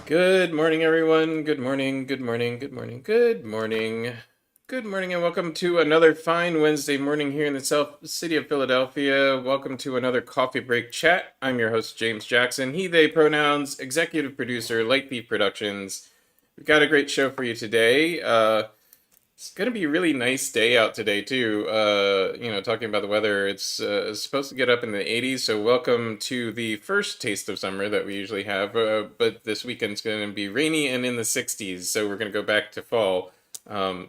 Good morning, everyone. Good morning, good morning, good morning, good morning. Good morning, and welcome to another fine Wednesday morning here in the city of Philadelphia. Welcome to another coffee break chat. I'm your host, James Jackson, he, they pronouns, executive producer, Light Thief Productions. We've got a great show for you today. It's gonna be a really nice day out today too. Talking about the weather, it's supposed to get up in the 80s. So welcome to the first taste of summer that we usually have. But this weekend's gonna be rainy and in the 60s. So we're gonna go back to fall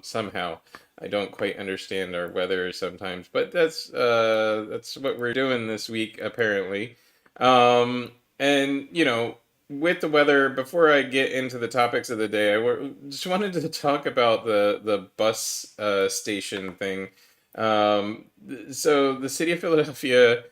somehow. I don't quite understand our weather sometimes, but that's what we're doing this week apparently. And with the weather, before I get into the topics of the day, just wanted to talk about the bus station thing. So the city of Philadelphia,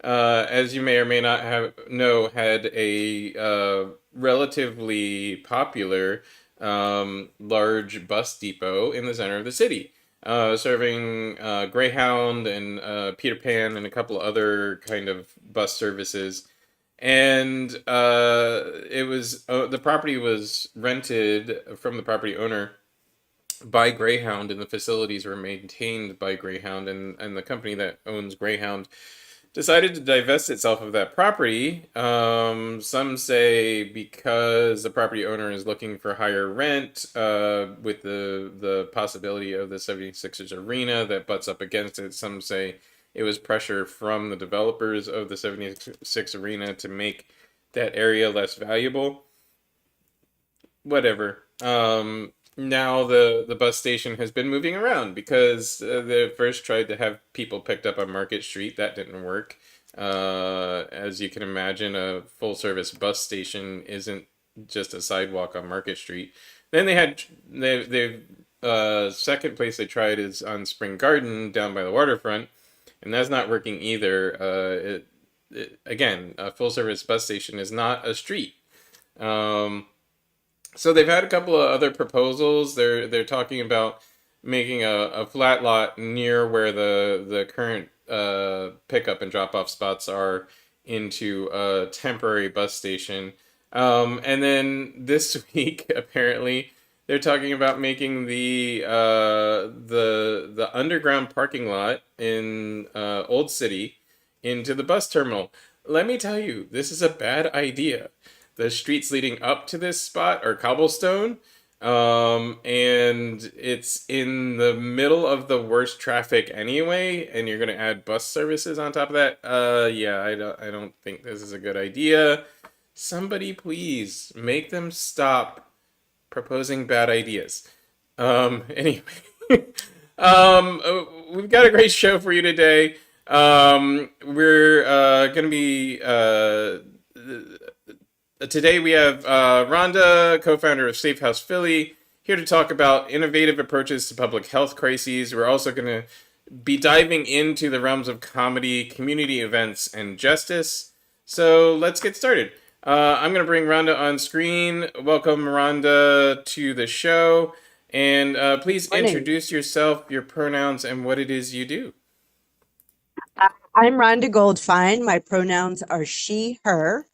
as you may or may not had a relatively popular large bus depot in the center of the city, serving Greyhound and Peter Pan and a couple other kind of bus services. And it was the property was rented from the property owner by Greyhound, and the facilities were maintained by Greyhound, and the company that owns Greyhound decided to divest itself of that property. Some say because the property owner is looking for higher rent, with the possibility of the 76ers arena that butts up against it. Some say it was pressure from the developers of the 76 arena to make that area less valuable. Whatever. Now the bus station has been moving around because they first tried to have people picked up on Market Street. That didn't work. As you can imagine, a full service bus station isn't just a sidewalk on Market Street. Then they've second place they tried is on Spring Garden down by the waterfront, and that's not working either. Again, a full service bus station is not a street. Um, so they've had a couple of other proposals. They're talking about making a flat lot near where the current pickup and drop off spots are into a temporary bus station. And then this week, apparently, they're talking about making the underground parking lot in Old City into the bus terminal. Let me tell you, this is a bad idea. The streets leading up to this spot are cobblestone, and it's in the middle of the worst traffic anyway, and you're gonna add bus services on top of that. Yeah, I don't think this is a good idea. Somebody please make them stop proposing bad ideas. Anyway, we've got a great show for you today. We're gonna be Today we have Ronda, co-founder of Safehouse Philly, here to talk about innovative approaches to public health crises. We're also going to be diving into the realms of comedy, community events, and justice. So let's get started. I'm going to bring Ronda on screen. Welcome, Ronda, to the show. And please Morning. introduce yourself, your pronouns, and what it is you do. I'm Rhonda Goldfein. My pronouns are she, her.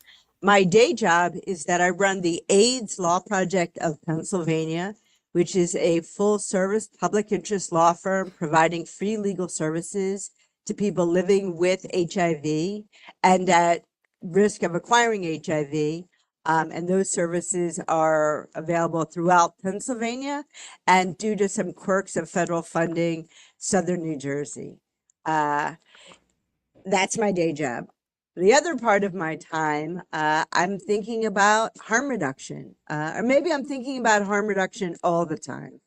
My day job is that I run the AIDS Law Project of Pennsylvania, which is a full service public interest law firm providing free legal services to people living with HIV and at risk of acquiring HIV. And those services are available throughout Pennsylvania and due to some quirks of federal funding, Southern New Jersey. Uh, that's my day job. The other part of my time, I'm thinking about harm reduction, or maybe I'm thinking about harm reduction all the time.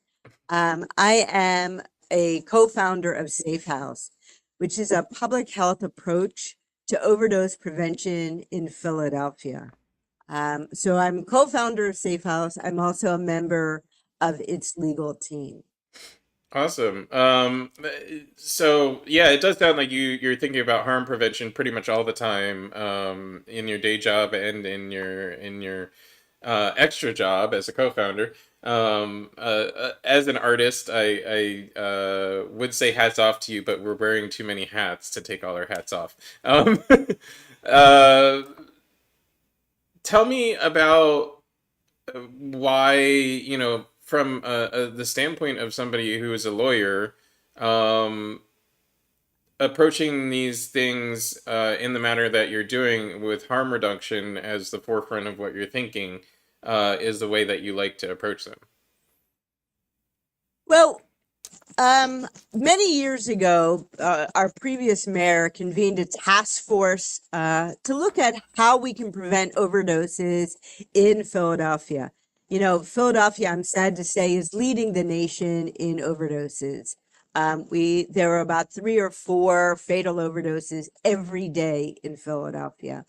I am a co-founder of Safehouse, which is a public health approach to overdose prevention in Philadelphia. So I'm co-founder of Safehouse. I'm also a member of its legal team. Awesome. So yeah, it does sound like you're thinking about harm prevention pretty much all the time, in your day job and in your extra job as a co-founder. As an artist, I would say hats off to you, but we're wearing too many hats to take all our hats off. Uh, Tell me about why, from the standpoint of somebody who is a lawyer, um, approaching these things in the manner that you're doing with harm reduction as the forefront of what you're thinking is the way that you like to approach them. Well, many years ago, our previous mayor convened a task force to look at how we can prevent overdoses in Philadelphia. Philadelphia, I'm sad to say, is leading the nation in overdoses. There are about 3 or 4 fatal overdoses every day in Philadelphia.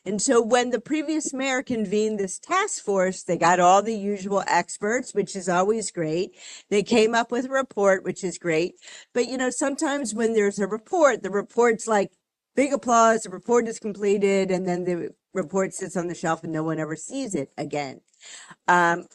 And so when the previous mayor convened this task force, they got all the usual experts, which is always great. They came up with a report, which is great. But, sometimes when there's a report, the report's like big applause, the report is completed, and then the report sits on the shelf and no one ever sees it again.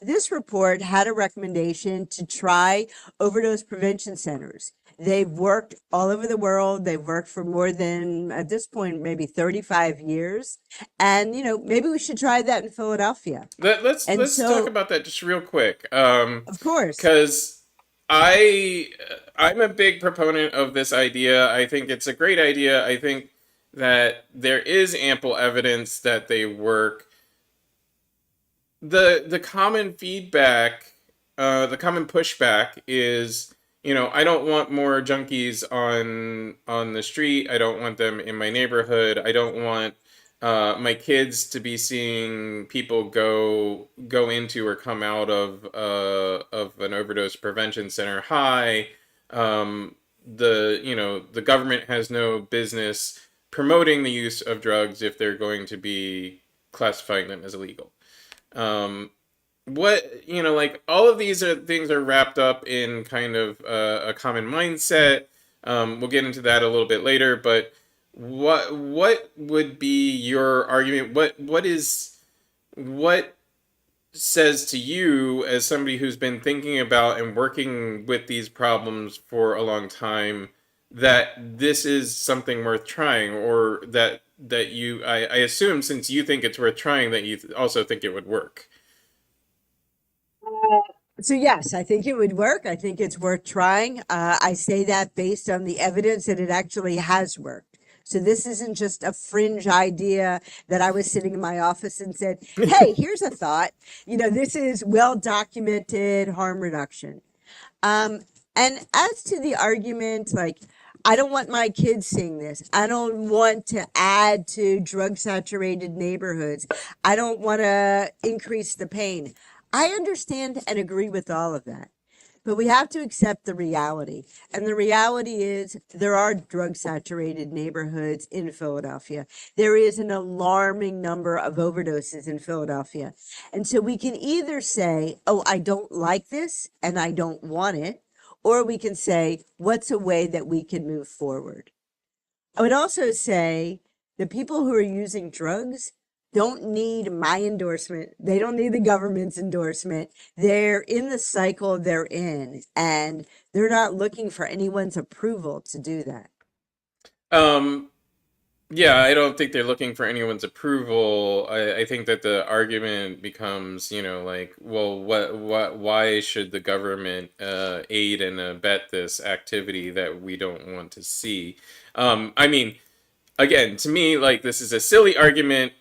This report had a recommendation to try overdose prevention centers. They've worked all over the world. They've worked for more than, at this point, maybe 35 years. And, maybe we should try that in Philadelphia. And Let's talk so, about that just real quick, of course, because I I'm a big proponent of this idea. I think it's a great idea. I think that there is ample evidence that they work. The common feedback, the common pushback is, I don't want more junkies on the street. I don't want them in my neighborhood. I don't want my kids to be seeing people go into or come out of an overdose prevention center high. The government has no business promoting the use of drugs if they're going to be classifying them as illegal. Um, like all of these things are wrapped up in kind of a common mindset. We'll get into that a little bit later, but what would be your argument? What says to you, as somebody who's been thinking about and working with these problems for a long time, that this is something worth trying, or that I assume, since you think it's worth trying, that you also think it would work. so yes, I think it would work. I think it's worth trying. I say that based on the evidence that it actually has worked. So this isn't just a fringe idea that I was sitting in my office and said, "Hey, here's a thought." This is well documented harm reduction. Um, and as to the argument, like, I don't want my kids seeing this. I don't want to add to drug saturated neighborhoods. I don't want to increase the pain. I understand and agree with all of that. But we have to accept the reality. And the reality is there are drug saturated neighborhoods in Philadelphia. There is an alarming number of overdoses in Philadelphia. And so we can either say, oh, I don't like this and I don't want it, or we can say, what's a way that we can move forward? I would also say the people who are using drugs don't need my endorsement. They don't need the government's endorsement. They're in the cycle they're in, and they're not looking for anyone's approval to do that. Um, Yeah, I don't think they're looking for anyone's approval. I think that the argument becomes, like, well, why should the government aid and abet this activity that we don't want to see? I mean, again, to me, like, this is a silly argument.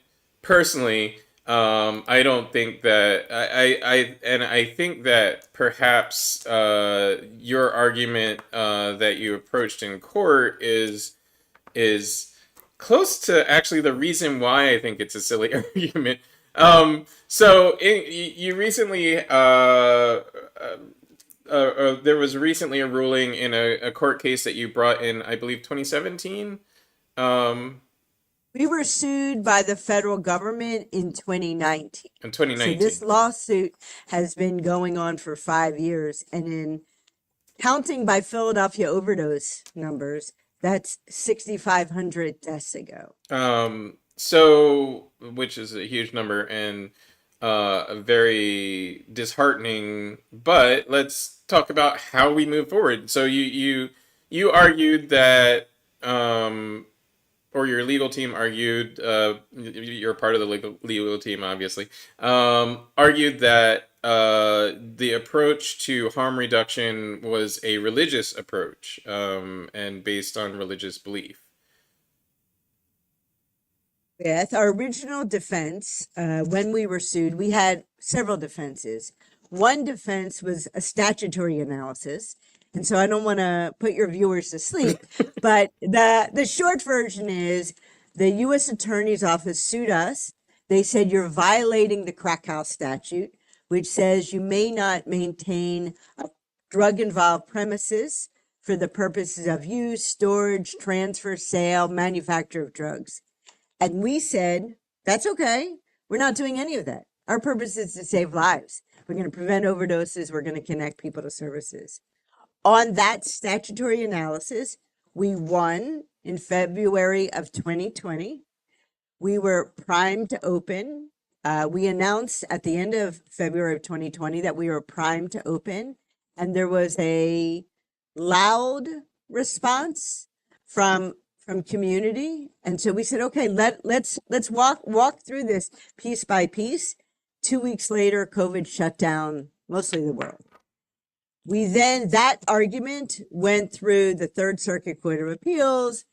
Personally, I don't think that I think that perhaps your argument that you approached in court is close to actually the reason why I think it's a silly argument. You recently, there was recently a ruling in a court case that you brought in, I believe, 2017. Um, We were sued by the federal government in 2019. in So this 2019. lawsuit has been going on for 5 years. And in counting by Philadelphia overdose numbers, that's 6,500 deaths ago. Which is a huge number and very disheartening. But let's talk about how we move forward. So you argued that or your legal team argued, you're part of the legal team, obviously, argued that the approach to harm reduction was a religious approach, and based on religious belief. With our original defense, when we were sued, we had several defenses. One defense was a statutory analysis. And so I don't want to put your viewers to sleep, but the short version is the U.S. Attorney's Office sued us. They said you're violating the crack house statute, which says you may not maintain a drug involved premises for the purposes of use, storage, transfer, sale, manufacture of drugs. And we said, that's okay. We're not doing any of that. Our purpose is to save lives. We're going to prevent overdoses. We're going to connect people to services. On that statutory analysis, we won in February of 2020. We were primed to open. We announced at the end of February of 2020 that we were primed to open. And there was a loud response from community. And so we said, okay, let's walk through this piece by piece. 2 weeks later, COVID shut down mostly the world. That argument went through the Third Circuit Court of Appeals.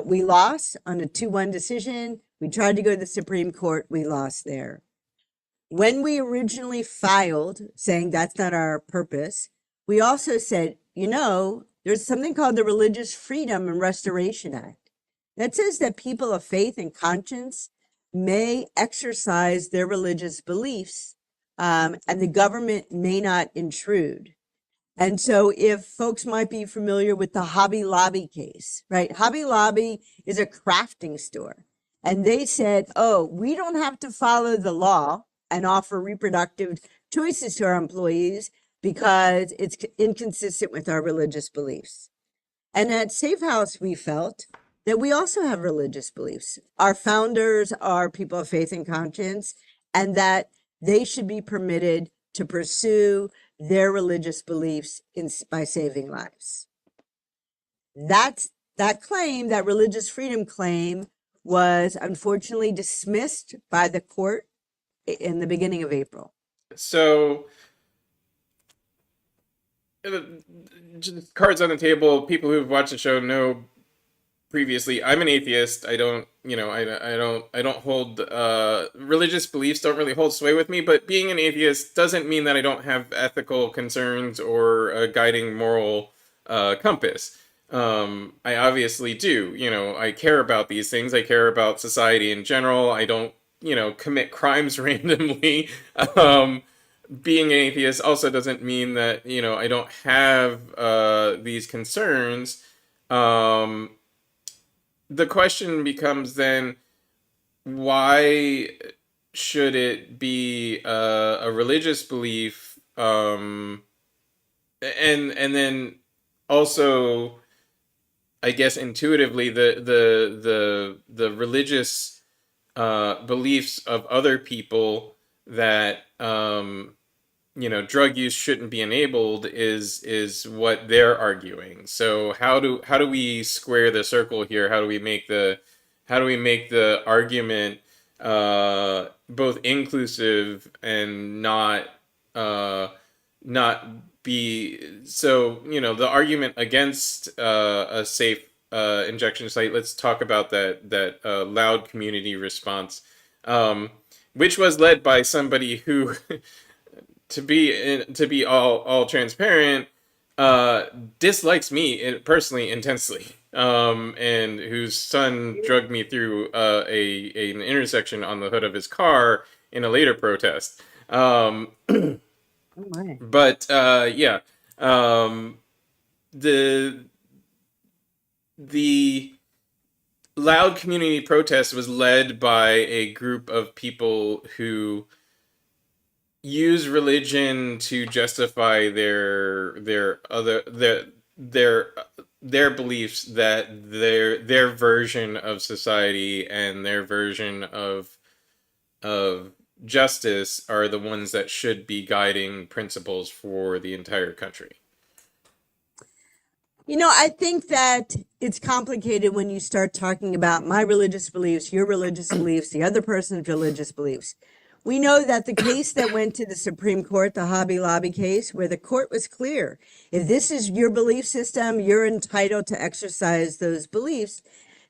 We lost on a 2-1 decision. We tried to go to the Supreme Court. We lost there. When we originally filed saying that's not our purpose, we also said, there's something called the Religious Freedom and Restoration Act that says that people of faith and conscience may exercise their religious beliefs, and the government may not intrude. And so if folks might be familiar with the Hobby Lobby case, right? Hobby Lobby is a crafting store. And they said, oh, we don't have to follow the law and offer reproductive choices to our employees because it's inconsistent with our religious beliefs. And at Safehouse, we felt that we also have religious beliefs. Our founders are people of faith and conscience, and that they should be permitted to pursue their religious beliefs by saving lives. That claim, that religious freedom claim, was unfortunately dismissed by the court in the beginning of April. So, just cards on the table. People who've watched the show know previously, I'm an atheist. I don't hold religious beliefs don't really hold sway with me, but being an atheist doesn't mean that I don't have ethical concerns or a guiding moral compass. I obviously do. I care about these things. I care about society in general. I don't, commit crimes randomly. Being an atheist also doesn't mean that, I don't have these concerns. The question becomes then, why should it be a religious belief? And then also, I guess intuitively, the religious beliefs of other people that drug use shouldn't be enabled is what they're arguing. So how do we square the circle here? How do we make the argument both inclusive and not be so, the argument against a safe injection site. Let's talk about that loud community response, which was led by somebody who to be all transparent, dislikes me personally intensely, and whose son drugged me through an intersection on the hood of his car in a later protest. Oh my. But yeah, the loud community protest was led by a group of people who use religion to justify their beliefs that their version of society and their version of justice are the ones that should be guiding principles for the entire country. I think that it's complicated when you start talking about my religious beliefs, your religious beliefs, the other person's religious beliefs. We know that the case that went to the Supreme Court, the Hobby Lobby case, where the court was clear, if this is your belief system, you're entitled to exercise those beliefs.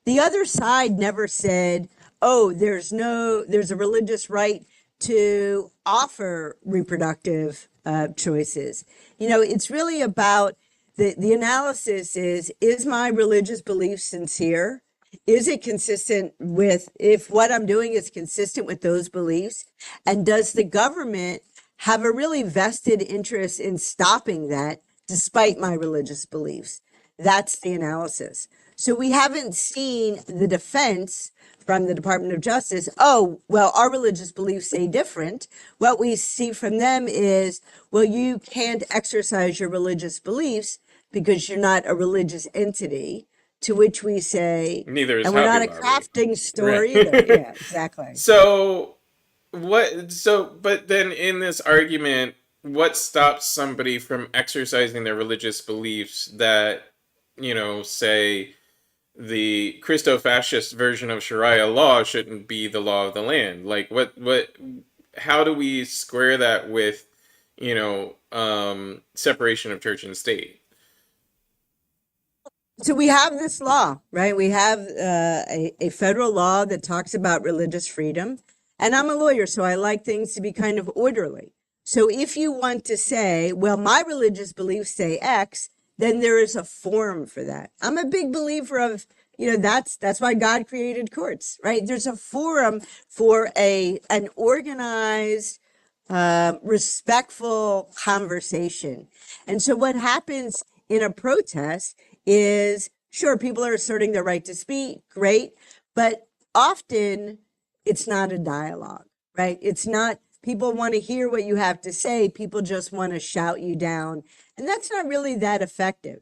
The other side never said, oh, there's a religious right to offer reproductive choices. It's really about the analysis is my religious belief sincere? Is it consistent with, if what I'm doing is consistent with those beliefs? And does the government have a really vested interest in stopping that despite my religious beliefs? That's the analysis. So we haven't seen the defense from the Department of Justice, oh, well, our religious beliefs say different. What we see from them is, well, you can't exercise your religious beliefs because you're not a religious entity, to which we say, Neither is and we're Hobby not a Lobby. crafting store either. Right. Yeah, exactly. So but then in this argument, what stops somebody from exercising their religious beliefs that, say the Christo-fascist version of Sharia law shouldn't be the law of the land? Like how do we square that with, separation of church and state? So we have this law, right? We have a federal law that talks about religious freedom. And I'm a lawyer, so I like things to be kind of orderly. So if you want to say, well, my religious beliefs say X, then there is a forum for that. I'm a big believer of, that's why God created courts, right? There's a forum for an organized, respectful conversation. And so what happens in a protest is, sure, people are asserting their right to speak, great, but often it's not a dialogue, right? It's not, people want to hear what you have to say, people just want to shout you down. And that's not really that effective.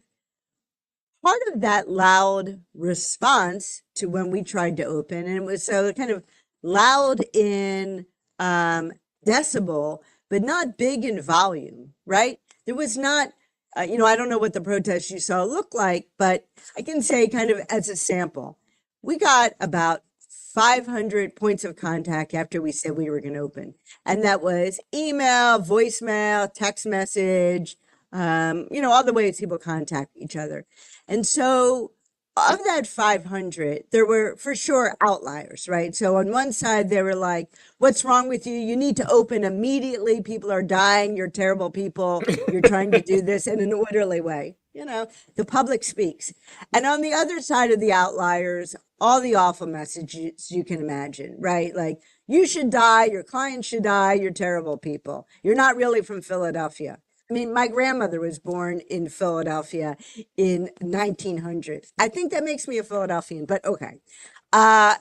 Part of that loud response to when we tried to open, and it was so kind of loud in decibel, but not big in volume, right? There was not, I don't know what the protest you saw looked like, but I can say kind of as a sample, we got about 500 points of contact after we said we were going to open. And that was email, voicemail, text message, all the ways people contact each other. And so of that 500, there were for sure outliers, right? So on one side, they were like, what's wrong with you? You need to open immediately. People are dying. You're terrible people. You're trying to do this in an orderly way. The public speaks. And on the other side of the outliers, all the awful messages you can imagine, right? Like, you should die. Your client should die. You're terrible people. You're not really from Philadelphia. I mean, my grandmother was born in Philadelphia in 1900. I think that makes me a Philadelphian, but okay. Uh,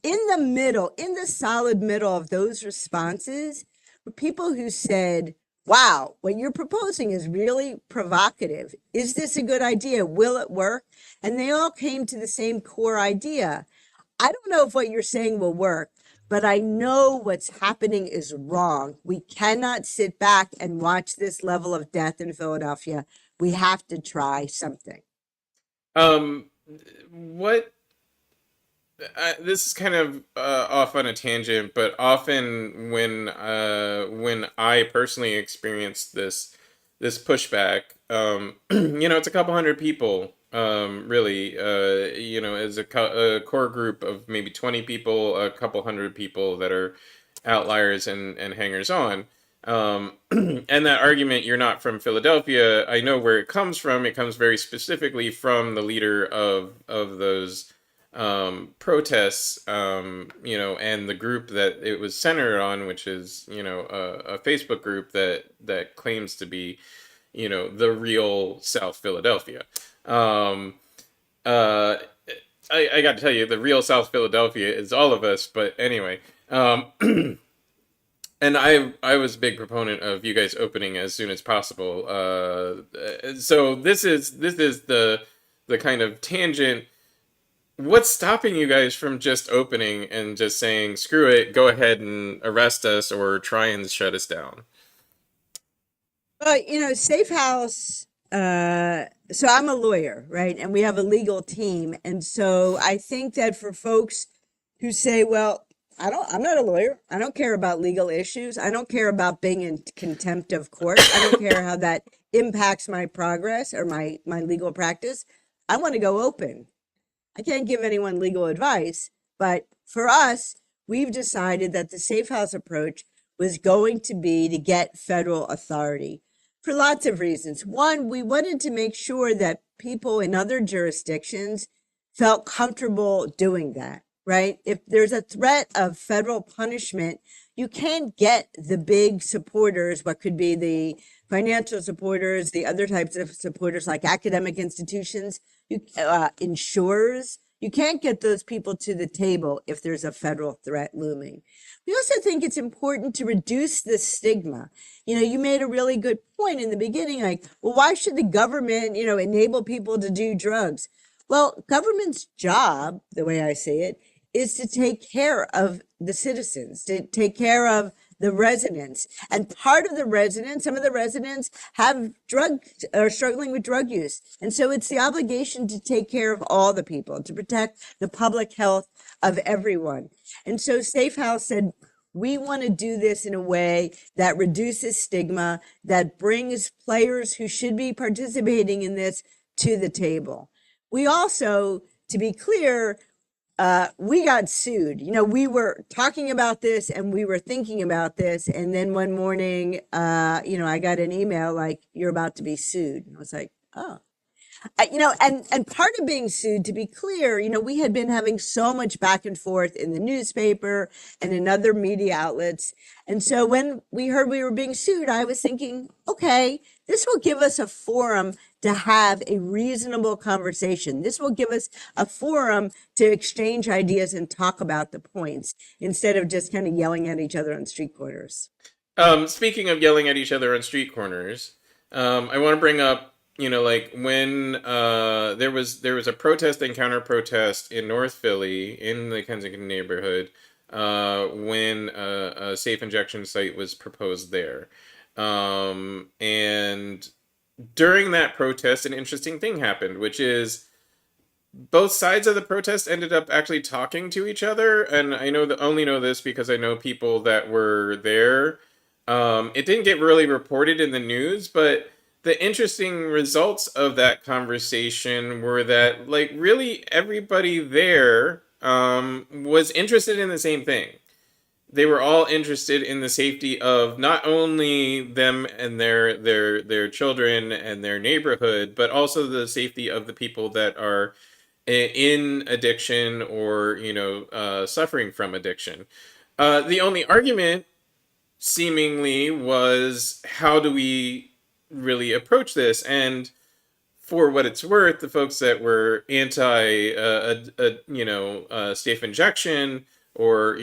in the middle, in the solid middle of those responses, were people who said, wow, what you're proposing is really provocative. Is this a good idea? Will it work? And they all came to the same core idea. I don't know if what you're saying will work, but I know what's happening is wrong. We cannot sit back and watch this level of death in Philadelphia. We have to try something. Um, what This is kind of off on a tangent, but often when I personally experience this pushback, it's a couple hundred people, really, as a core group of maybe 20 people, a couple hundred people that are outliers and hangers on. And that argument, you're not from Philadelphia, I know where it comes from. It comes very specifically from the leader of those protests, and the group that it was centered on, which is, a Facebook group that claims to be, the real South Philadelphia. Um, uh, I got to tell you, the real South Philadelphia is all of us. But anyway, and I was a big proponent of you guys opening as soon as possible. So this is the kind of tangent. What's stopping you guys from just opening and just saying, screw it, go ahead and arrest us or try and shut us down? Safehouse so I'm a lawyer, right? And we have a legal team. And so I think that for folks who say, well, I'm not a lawyer. I don't care about legal issues. I don't care about being in contempt of court. I don't care how that impacts my progress or my legal practice. I want to go open. I can't give anyone legal advice, but for us, we've decided that the safe house approach was going to be to get federal authority for lots of reasons. One, we wanted to make sure that people in other jurisdictions felt comfortable doing that, right? If there's a threat of federal punishment, you can't get the big supporters, what could be the financial supporters, the other types of supporters like academic institutions, insurers. You can't get those people to the table if there's a federal threat looming. We also think it's important to reduce the stigma. You made a really good point in the beginning, like, well, why should the government, enable people to do drugs? Well, government's job, the way I see it, is to take care of the citizens, to take care of the residents. And part of the residents, some of the residents have drugs or struggling with drug use. And so it's the obligation to take care of all the people, to protect the public health of everyone. And so Safehouse said, we want to do this in a way that reduces stigma, that brings players who should be participating in this to the table. We also, to be clear, we got sued. We were talking about this and we were thinking about this. And then one morning, I got an email like, you're about to be sued. And I was like, oh. And part of being sued, to be clear, we had been having so much back and forth in the newspaper and in other media outlets. And so when we heard we were being sued, I was thinking, okay, this will give us a forum to have a reasonable conversation. This will give us a forum to exchange ideas and talk about the points instead of just kind of yelling at each other on street corners. Speaking of yelling at each other on street corners, I want to bring up, like when there was a protest and counter protest in North Philly in the Kensington neighborhood when a safe injection site was proposed there, and during that protest, an interesting thing happened, which is both sides of the protest ended up actually talking to each other. And I only know this because I know people that were there. It didn't get really reported in the news, but the interesting results of that conversation were that, like, really everybody there was interested in the same thing. They were all interested in the safety of not only them and their children and their neighborhood, but also the safety of the people that are in addiction or suffering from addiction. The only argument seemingly was, how do we really approach this? And for what it's worth, the folks that were anti safe injection or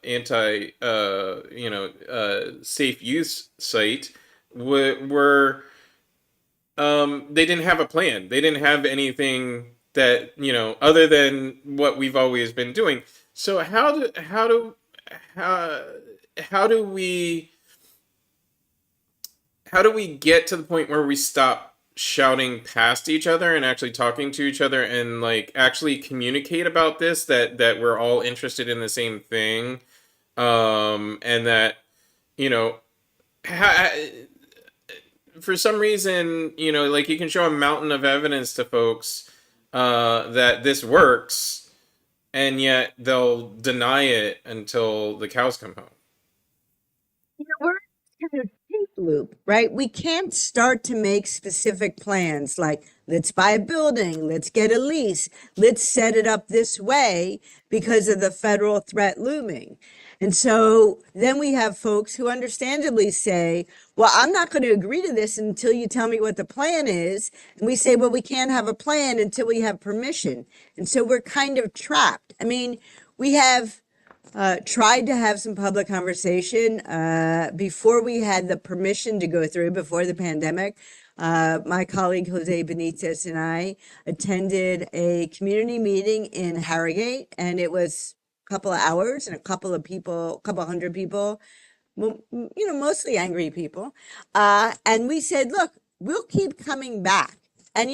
anti safe use site were they didn't have a plan. They didn't have anything that other than what we've always been doing. So how do we get to the point where we stop shouting past each other and actually talking to each other and like actually communicate about this, that we're all interested in the same thing, and that for some reason, like, you can show a mountain of evidence to folks that this works, and yet they'll deny it until the cows come home. We're kind of tape loop, right? We can't start to make specific plans like, let's buy a building, let's get a lease, let's set it up this way because of the federal threat looming. And so then we have folks who understandably say, well, I'm not going to agree to this until you tell me what the plan is. And we say, well, we can't have a plan until we have permission. And so we're kind of trapped. I mean, we have tried to have some public conversation before we had the permission to go through, before the pandemic. My colleague Jose Benitez and I attended a community meeting in Harrogate, and it was a couple of hours and a couple hundred people, mostly angry people. And we said, look, we'll keep coming back. And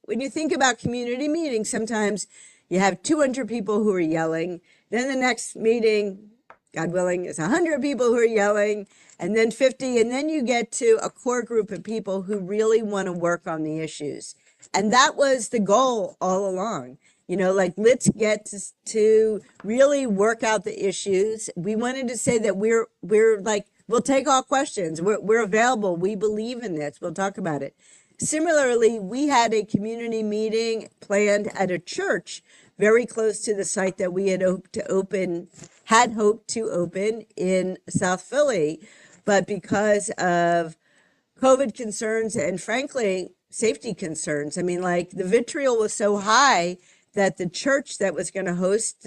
when you think about community meetings, sometimes you have 200 people who are yelling. Then the next meeting, God willing, is 100 people who are yelling, and then 50. And then you get to a core group of people who really want to work on the issues. And that was the goal all along. Like, let's get to really work out the issues. We wanted to say that we're like, we'll take all questions. We're available. We believe in this. We'll talk about it. Similarly, we had a community meeting planned at a church very close to the site that we had hoped to open in South Philly. But because of COVID concerns and, frankly, safety concerns, I mean, like, the vitriol was so high that the church that was going to host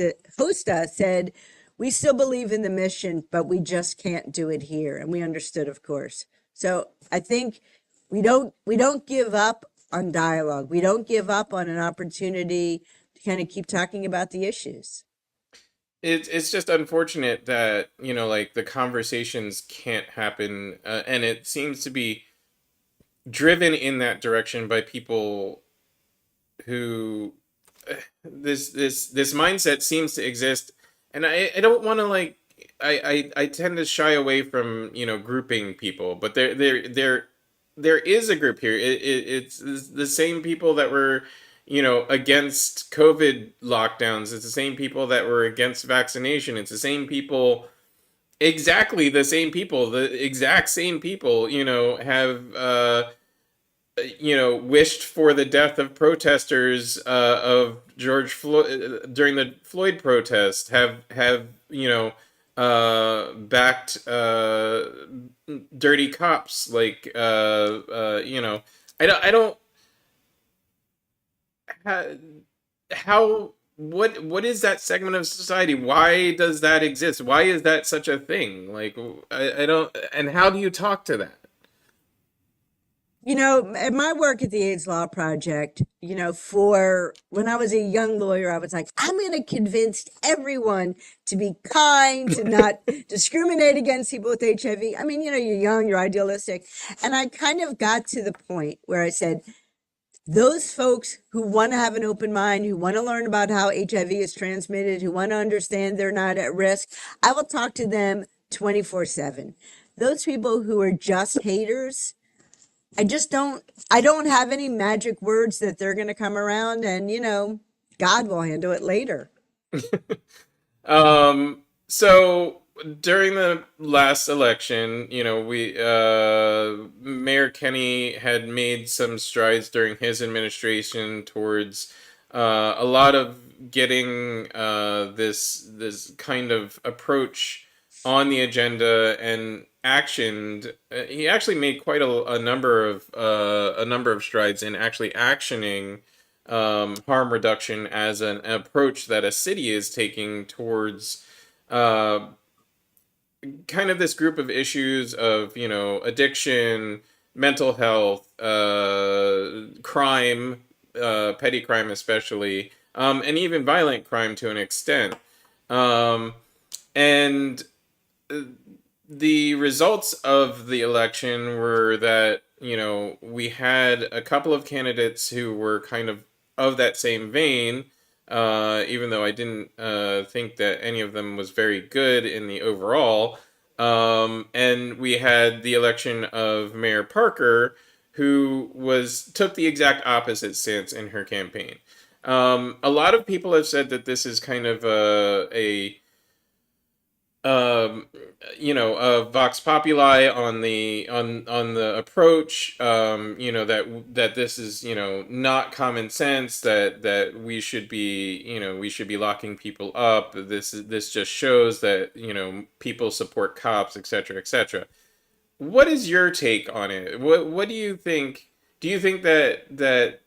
us said, we still believe in the mission, but we just can't do it here. And we understood, of course. So I think we don't give up on dialogue. We don't give up on an opportunity to kind of keep talking about the issues. It's just unfortunate that, like, the conversations can't happen, and it seems to be driven in that direction by people who this mindset seems to exist. And I don't want to, like, I tend to shy away from, grouping people, but there is a group here. It's the same people that were, against COVID lockdowns. It's the same people that were against vaccination. It's the same people, exactly the same people, the exact same people, have wished for the death of protesters, of George Floyd during the Floyd protest, have backed dirty cops, like, I don't how what is that segment of society? Why does that exist? Why is that such a thing? Like, I don't, and how do you talk to that? At my work at the AIDS Law Project, for when I was a young lawyer, I was like, I'm going to convince everyone to be kind, to not discriminate against people with HIV. I mean, you're young, you're idealistic. And I kind of got to the point where I said, those folks who want to have an open mind, who want to learn about how HIV is transmitted, who want to understand they're not at risk, I will talk to them 24/7. Those people who are just haters, I don't have any magic words that they're going to come around, and, God will handle it later. So during the last election, we Mayor Kenny had made some strides during his administration towards a lot of getting this kind of approach on the agenda and actioned. He actually made quite a number of strides in actually actioning harm reduction as an approach that a city is taking towards uh, kind of this group of issues of, addiction, mental health, crime, petty crime especially, and even violent crime to an extent. Um, and the results of the election were that, we had a couple of candidates who were kind of that same vein, even though I didn't think that any of them was very good in the overall. And we had the election of Mayor Parker, who took the exact opposite stance in her campaign. A lot of people have said that this is kind of a um, a vox populi on the approach. That this is, not common sense. That we should be locking people up. This just shows that, people support cops, etc., etc. What is your take on it? What do you think? Do you think that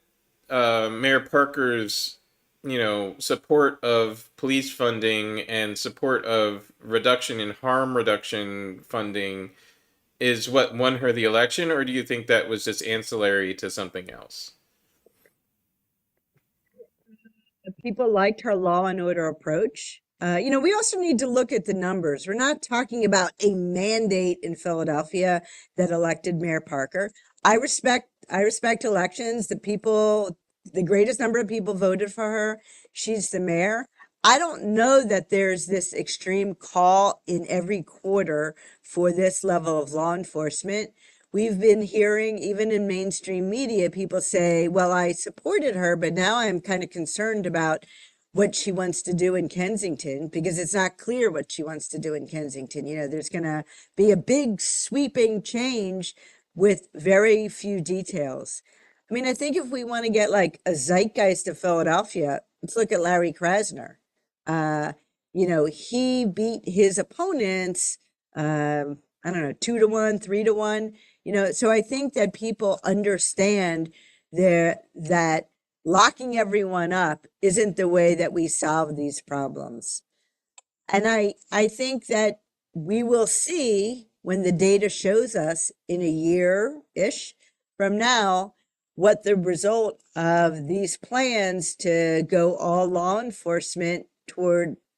Mayor Parker's, support of police funding and support of reduction in harm reduction funding is what won her the election, or do you think that was just ancillary to something else? People liked her law and order approach. We also need to look at the numbers. We're not talking about a mandate in Philadelphia that elected Mayor Parker. I respect I respect elections. The greatest number of people voted for her. She's the mayor. I don't know that there's this extreme call in every quarter for this level of law enforcement. We've been hearing, even in mainstream media, people say, well, I supported her, but now I'm kind of concerned about what she wants to do in Kensington because it's not clear what she wants to do in Kensington. There's going to be a big sweeping change with very few details. I mean, I think if we want to get like a zeitgeist of Philadelphia, let's look at Larry Krasner. Uh, he beat his opponents, I don't know, 2-1, 3-1. So I think that people understand that locking everyone up isn't the way that we solve these problems. And I think that we will see when the data shows us in a year-ish from now what the result of these plans to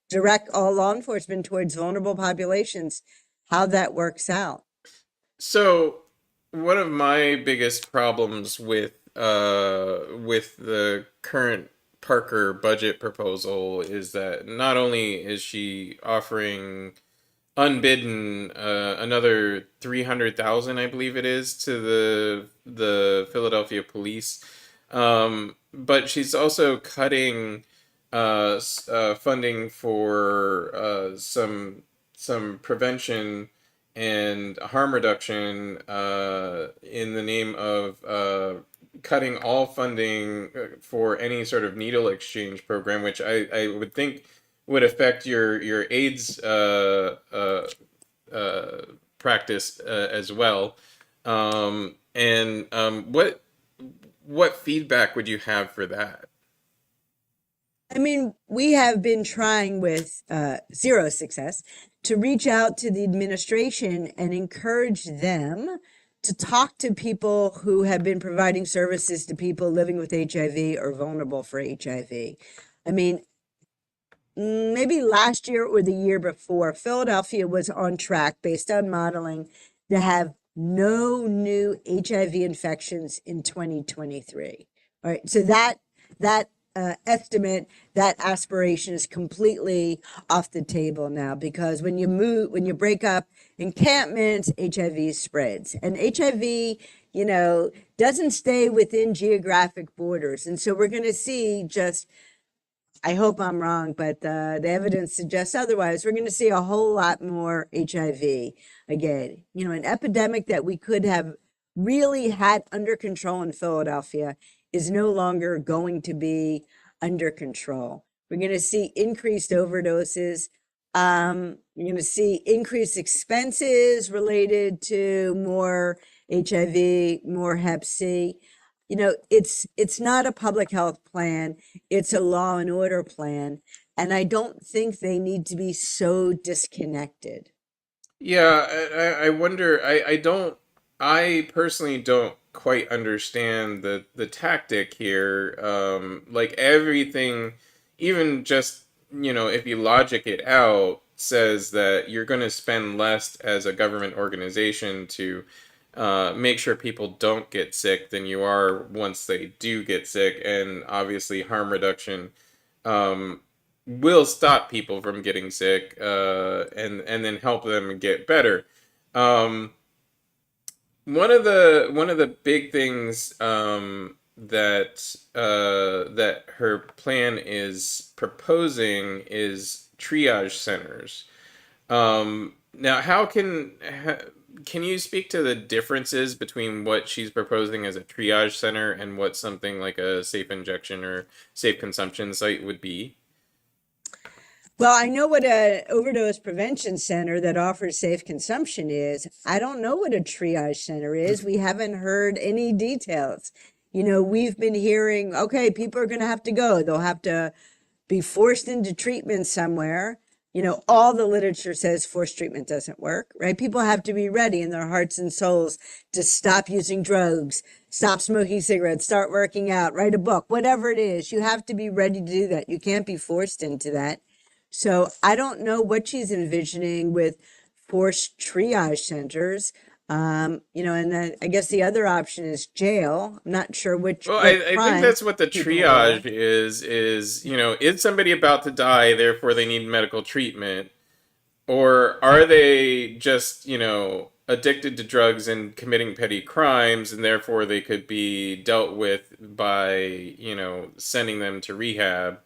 direct all law enforcement towards vulnerable populations, how that works out. So, one of my biggest problems with the current Parker budget proposal is that not only is she offering unbidden another 300,000, I believe it is, to the Philadelphia police, but she's also cutting funding for some prevention and harm reduction in the name of cutting all funding for any sort of needle exchange program, which I would think would affect your AIDS practice as well. What feedback would you have for that? I mean, we have been trying with zero success to reach out to the administration and encourage them to talk to people who have been providing services to people living with HIV or vulnerable for HIV. I mean, maybe last year or the year before, Philadelphia was on track based on modeling to have no new HIV infections in 2023. All right, so that estimate, that aspiration is completely off the table now because when you break up encampments, HIV spreads, and HIV, doesn't stay within geographic borders, and so we're going to see just. I hope I'm wrong, but the evidence suggests otherwise. We're going to see a whole lot more HIV again. An epidemic that we could have really had under control in Philadelphia is no longer going to be under control. We're going to see increased overdoses. We're going to see increased expenses related to more HIV, more Hep C. It's not a public health plan. It's a law and order plan. And I don't think they need to be so disconnected. Yeah, I wonder. I personally don't quite understand the tactic here. Like everything, even just, if you logic it out, says that you're going to spend less as a government organization to make sure people don't get sick than you are once they do get sick, and obviously harm reduction um, will stop people from getting sick and then help them get better. Um, one of the big things that her plan is proposing is triage centers. Now, can you speak to the differences between what she's proposing as a triage center and what something like a safe injection or safe consumption site would be? Well, I know what an overdose prevention center that offers safe consumption is. I don't know what a triage center is. We haven't heard any details. We've been hearing, okay, people are going to have to go. They'll have to be forced into treatment somewhere. All the literature says forced treatment doesn't work, right? People have to be ready in their hearts and souls to stop using drugs, stop smoking cigarettes, start working out, write a book, whatever it is. You have to be ready to do that. You can't be forced into that. So I don't know what she's envisioning with forced triage centers. And then I guess the other option is jail. I'm not sure Well, what I think crime that's what the people are triage there. is, is somebody about to die, therefore they need medical treatment? Or are they just, addicted to drugs and committing petty crimes, and therefore they could be dealt with by, sending them to rehab?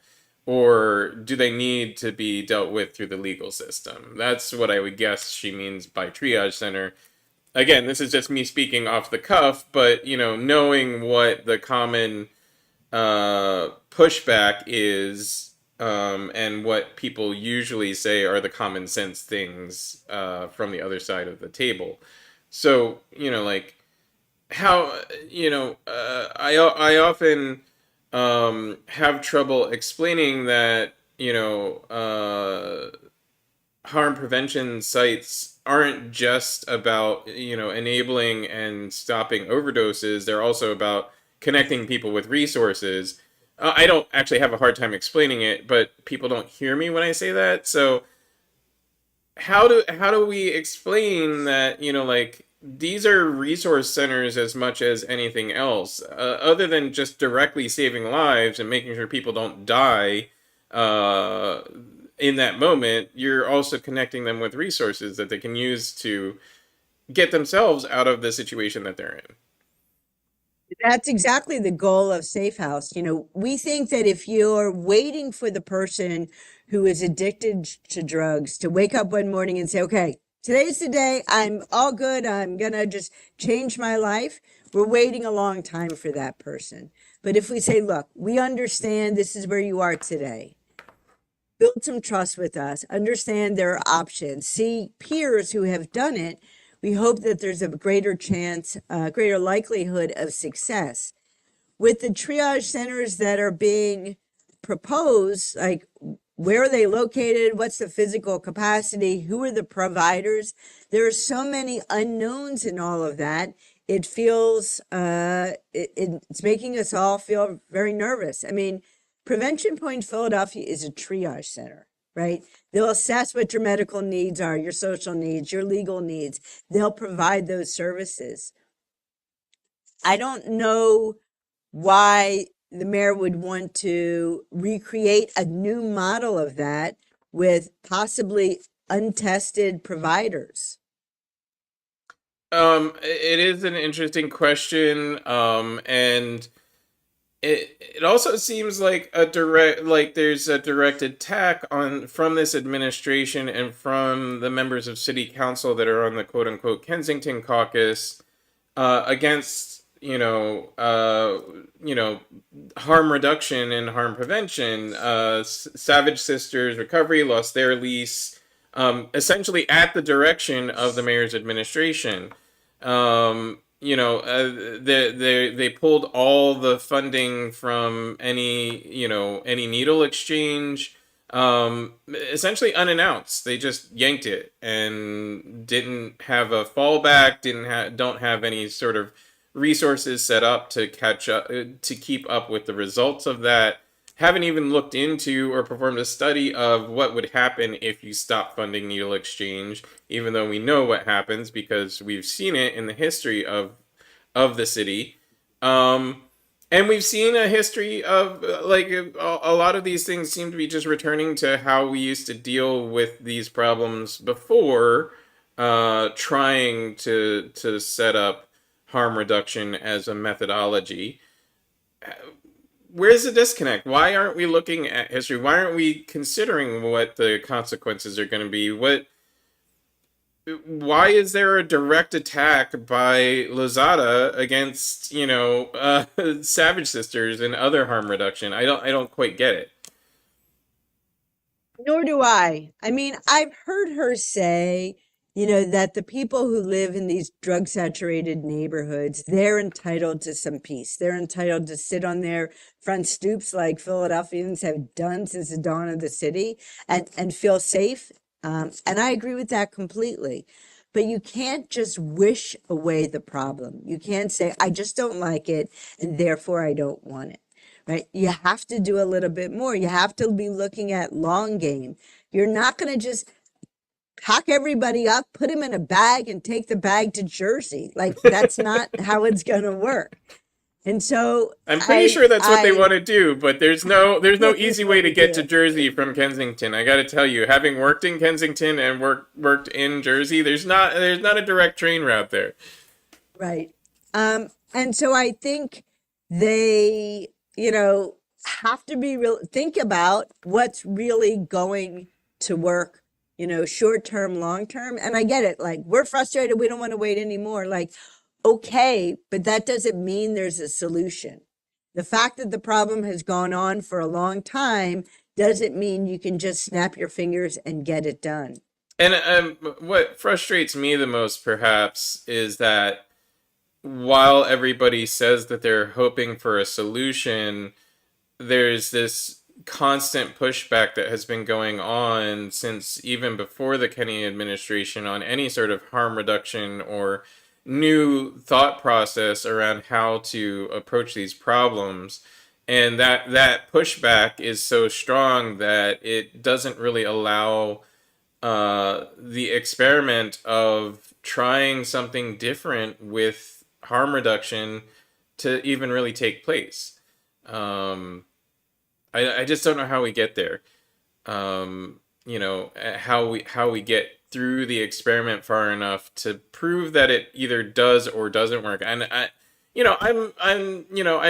Or do they need to be dealt with through the legal system? That's what I would guess she means by triage center. Again, this is just me speaking off the cuff, but, knowing what the common pushback is, and what people usually say are the common sense things from the other side of the table. So, like how, I often have trouble explaining that, harm prevention sites aren't just about, enabling and stopping overdoses. They're also about connecting people with resources. I don't actually have a hard time explaining it, but people don't hear me when I say that. So how do we explain that, like, these are resource centers as much as anything else, other than just directly saving lives and making sure people don't die uh, in that moment. You're also connecting them with resources that they can use to get themselves out of the situation that they're in. That's exactly the goal of Safehouse. We think that if you're waiting for the person who is addicted to drugs to wake up one morning and say, okay, today's the day, I'm all good, I'm gonna just change my life, we're waiting a long time for that person. But if we say, look, we understand this is where you are today, build some trust with us, understand there are options, see peers who have done it, we hope that there's a greater chance, greater likelihood of success. With the triage centers that are being proposed, like where are they located? What's the physical capacity? Who are the providers? There are so many unknowns in all of that. It feels, it's making us all feel very nervous. I mean, Prevention Point Philadelphia is a triage center, right? They'll assess what your medical needs are, your social needs, your legal needs. They'll provide those services. I don't know why the mayor would want to recreate a new model of that with possibly untested providers. It is an interesting question, and it also seems like there's a direct attack on from this administration and from the members of city council that are on the quote unquote Kensington caucus, against, harm reduction and harm prevention. Savage Sisters Recovery lost their lease, essentially at the direction of the mayor's administration. They pulled all the funding from any needle exchange, essentially unannounced. They just yanked it and didn't have a fallback. Don't have any sort of resources set up to catch up, to keep up with the results of that. Haven't even looked into or performed a study of what would happen if you stop funding needle exchange, even though we know what happens because we've seen it in the history of the city. Um, and we've seen a history of, like, a lot of these things seem to be just returning to how we used to deal with these problems before, trying to set up harm reduction as a methodology. Where's the disconnect? Why aren't we looking at history? Why aren't we considering what the consequences are going to be? Why is there a direct attack by Lozada against, Savage Sisters and other harm reduction? I don't quite get it. Nor do I. I mean, I've heard her say, that the people who live in these drug saturated neighborhoods, they're entitled to some peace. They're entitled to sit on their front stoops like Philadelphians have done since the dawn of the city and feel safe. And I agree with that completely. But you can't just wish away the problem. You can't say, I just don't like it, and therefore I don't want it. Right? You have to do a little bit more. You have to be looking at long game. You're not going to just pack everybody up, put them in a bag, and take the bag to Jersey. Like, that's not how it's going to work. And so I'm pretty sure that's what they I want to do, but there's no easy way to get to do. Jersey from Kensington. I got to tell you, having worked in Kensington and worked in Jersey, there's not a direct train route there. Right. And so I think they, have to be real, think about what's really going to work, short term, long term. And I get it. Like, we're frustrated. We don't want to wait anymore. Like, okay, but that doesn't mean there's a solution. The fact that the problem has gone on for a long time doesn't mean you can just snap your fingers and get it done. And what frustrates me the most, perhaps, is that while everybody says that they're hoping for a solution, there's this constant pushback that has been going on since even before the Kenny administration on any sort of harm reduction or new thought process around how to approach these problems. And that pushback is so strong that it doesn't really allow the experiment of trying something different with harm reduction to even really take place. Um, I just don't know how we get there. How we get through the experiment far enough to prove that it either does or doesn't work. And I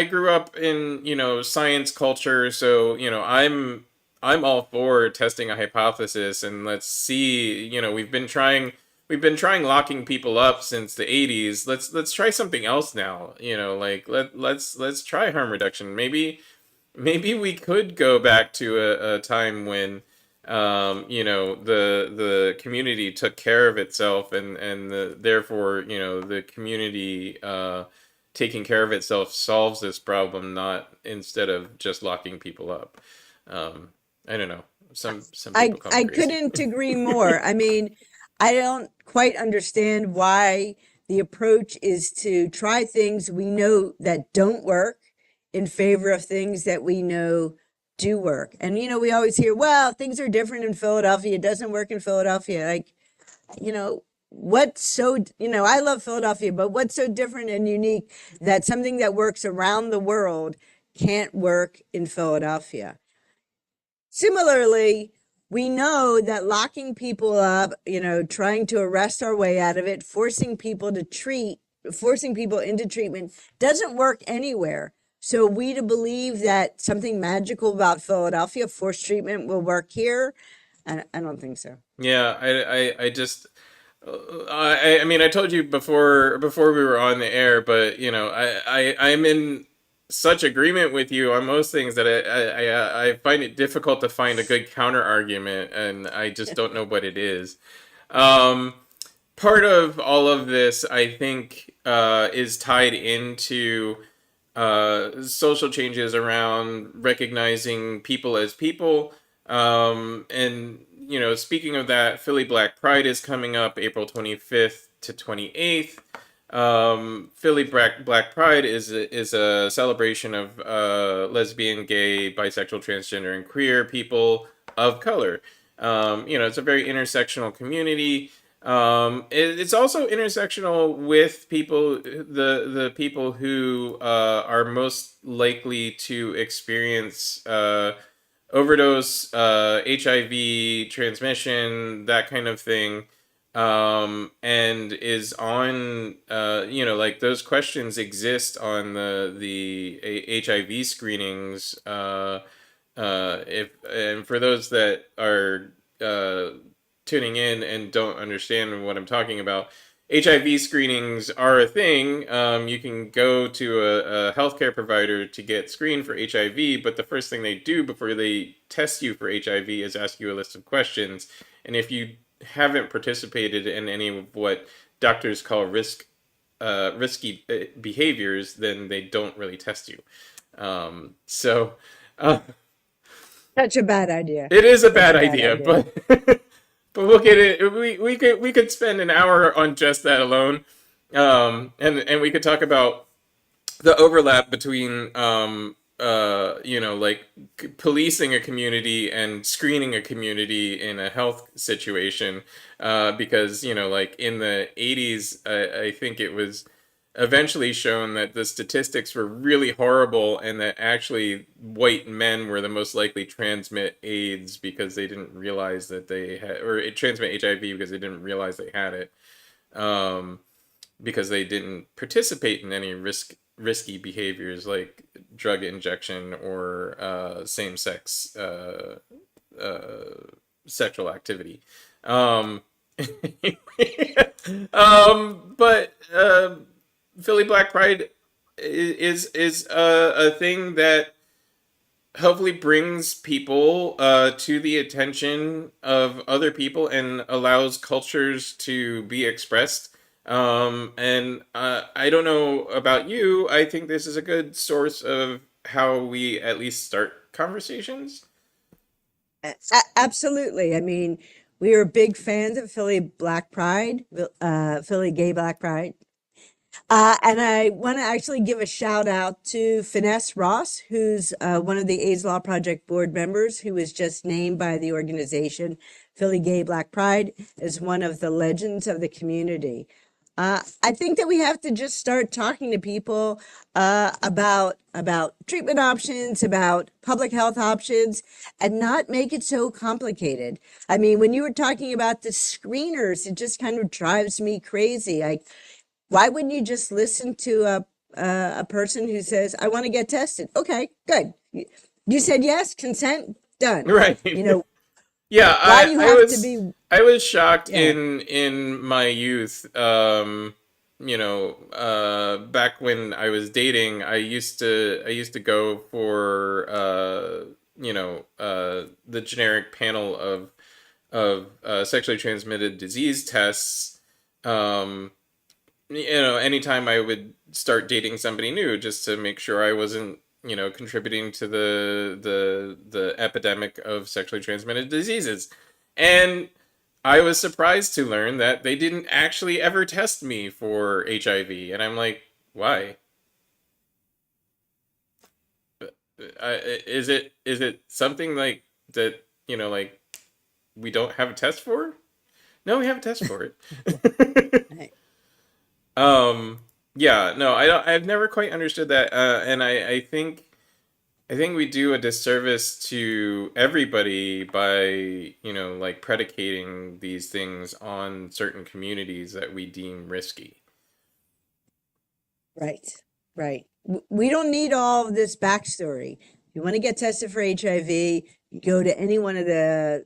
grew up in science culture, so I'm all for testing a hypothesis and let's see. We've been trying locking people up since the 80s. Let's try something else now. Like let's try harm reduction. Maybe we could go back to a time when the community took care of itself, and therefore the community taking care of itself solves this problem, not instead of just locking people up. I don't know. Some I people call me I crazy. couldn't agree more. I mean, I don't quite understand why the approach is to try things we know that don't work in favor of things that we know do work. And we always hear, well, things are different in Philadelphia. It doesn't work in Philadelphia. Like, what's so, I love Philadelphia, but what's so different and unique that something that works around the world can't work in Philadelphia? Similarly, we know that locking people up, trying to arrest our way out of it, forcing people into treatment doesn't work anywhere. So we to believe that something magical about Philadelphia, forced treatment, will work here? I don't think so. Yeah, I just I mean I told you before we were on the air, but I'm in such agreement with you on most things that I find it difficult to find a good counter argument, and I just don't know what it is. Um, Part of all of this, I think, is tied into social changes around recognizing people as people. And speaking of that, Philly Black Pride is coming up April 25th to 28th. Philly Black Pride is a celebration of lesbian, gay, bisexual, transgender, and queer people of color. It's a very intersectional community. It's also intersectional with the people who are most likely to experience overdose, HIV transmission, that kind of thing, and is on like those questions exist on the HIV screenings. If and for those that are tuning in and don't understand what I'm talking about, HIV screenings are a thing. You can go to a healthcare provider to get screened for HIV, but the first thing they do before they test you for HIV is ask you a list of questions. And if you haven't participated in any of what doctors call risky behaviors, then they don't really test you. So uh, Such a bad idea. it is a Such bad a bad idea, idea. but but we'll get it. We could spend an hour on just that alone, and we could talk about the overlap between like policing a community and screening a community in a health situation, because like in the 80s, I think it was eventually shown that the statistics were really horrible and that actually white men were the most likely to transmit AIDS because they didn't realize that they had, or transmit HIV because they didn't realize they had it. Um, because they didn't participate in any risky behaviors like drug injection or same-sex uh, sexual activity. Um, but Philly Black Pride is a thing that hopefully brings people to the attention of other people and allows cultures to be expressed. And I don't know about you. I think this is a good source of how we at least start conversations. Absolutely. I mean, we are big fans of Philly Black Pride, Philly Gay Black Pride. And I want to actually give a shout out to Finesse Ross, who's one of the AIDS Law Project board members, who was just named by the organization Philly Gay Black Pride as one of the legends of the community. I think that we have to just start talking to people about treatment options, about public health options, and not make it so complicated. I mean, when you were talking about the screeners, it just kind of drives me crazy. Why wouldn't you just listen to a person who says, "I want to get tested"? Okay, good. You said yes, consent, done. Right. You know, Yeah, why do you I have to was be? I was shocked Yeah, in my youth. Back when I was dating, I used to go for the generic panel of sexually transmitted disease tests. Um, anytime I would start dating somebody new, just to make sure I wasn't, contributing to the epidemic of sexually transmitted diseases. And I was surprised to learn that they didn't actually ever test me for HIV. And I'm like, why? Is it something like that, like we don't have a test for? No, we have a test for it. right. Um, yeah, no, I don't. I've never quite understood that, and I think we do a disservice to everybody by like predicating these things on certain communities that we deem risky. Right, right. We don't need all of this backstory. If you want to get tested for HIV, you go to any one of the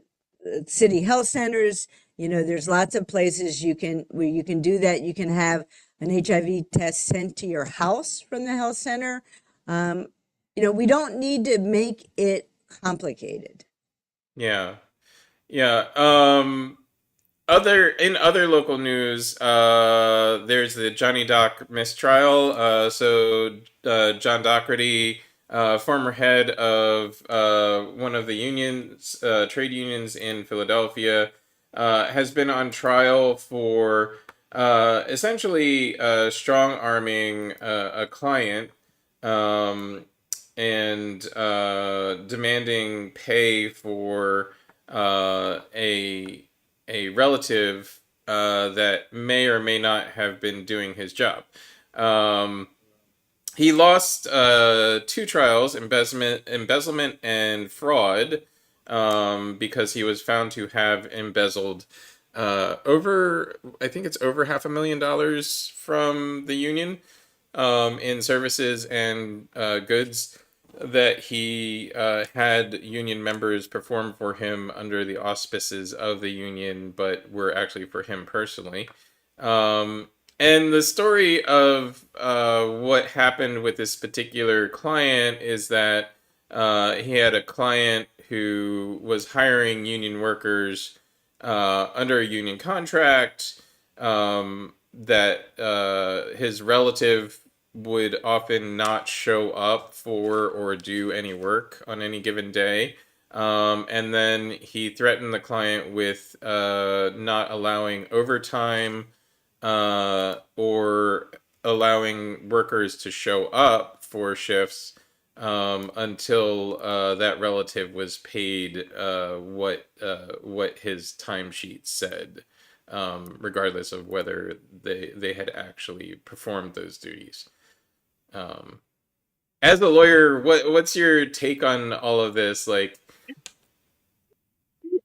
city health centers. There's lots of places where you can do that. You can have an HIV test sent to your house from the health center. Um, we don't need to make it complicated. Yeah, yeah. Other local news, there's the Johnny Doc mistrial. John Doherty, former head of one of the unions, trade unions in Philadelphia, has been on trial for essentially strong arming a client, um, and demanding pay for a relative that may or may not have been doing his job. Um, he lost two trials, embezzlement and fraud, because he was found to have embezzled I think it's over $500,000 from the union, in services and goods that he had union members perform for him under the auspices of the union, but were actually for him personally. Um, and the story of what happened with this particular client is that he had a client who was hiring union workers under a union contract, that his relative would often not show up for or do any work on any given day. And then he threatened the client with not allowing overtime, or allowing workers to show up for shifts until that relative was paid what his timesheet said, regardless of whether they had actually performed those duties. Um, as a lawyer, what's your take on all of this? Like,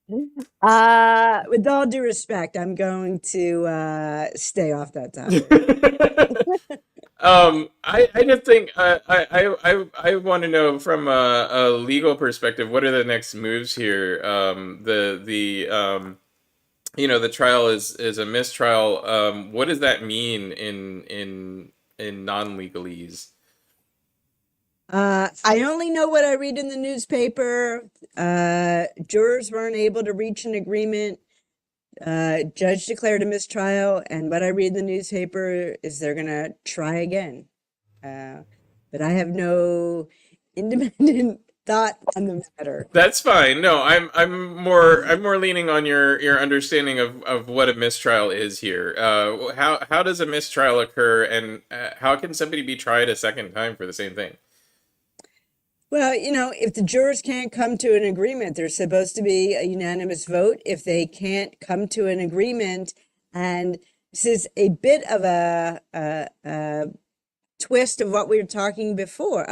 With all due respect, I'm going to stay off that topic. I just think I want to know from a legal perspective, what are the next moves here? The trial is a mistrial. What does that mean in non-legalese? I only know what I read in the newspaper. Jurors weren't able to reach an agreement. Judge declared a mistrial, and what I read in the newspaper is they're gonna try again. Uh, but I have no independent thought on the matter. That's fine. No, I'm more leaning on your understanding of what a mistrial is here. How does a mistrial occur, and how can somebody be tried a second time for the same thing? Well, if the jurors can't come to an agreement, there's supposed to be a unanimous vote. If they can't come to an agreement, and this is a bit of a twist of what we were talking before.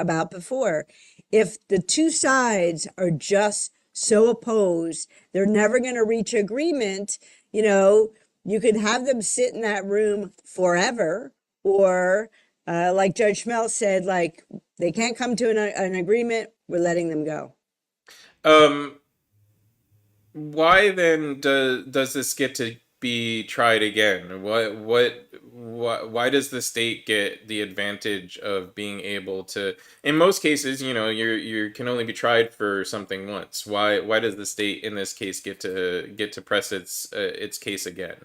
If the two sides are just so opposed, they're never going to reach agreement. You could have them sit in that room forever, or like Judge Schmel said, like they can't come to an agreement, we're letting them go. Um, why then does this get to be tried again? Why does the state get the advantage of being able to, in most cases, you can only be tried for something once. Why does the state in this case get to press its case again?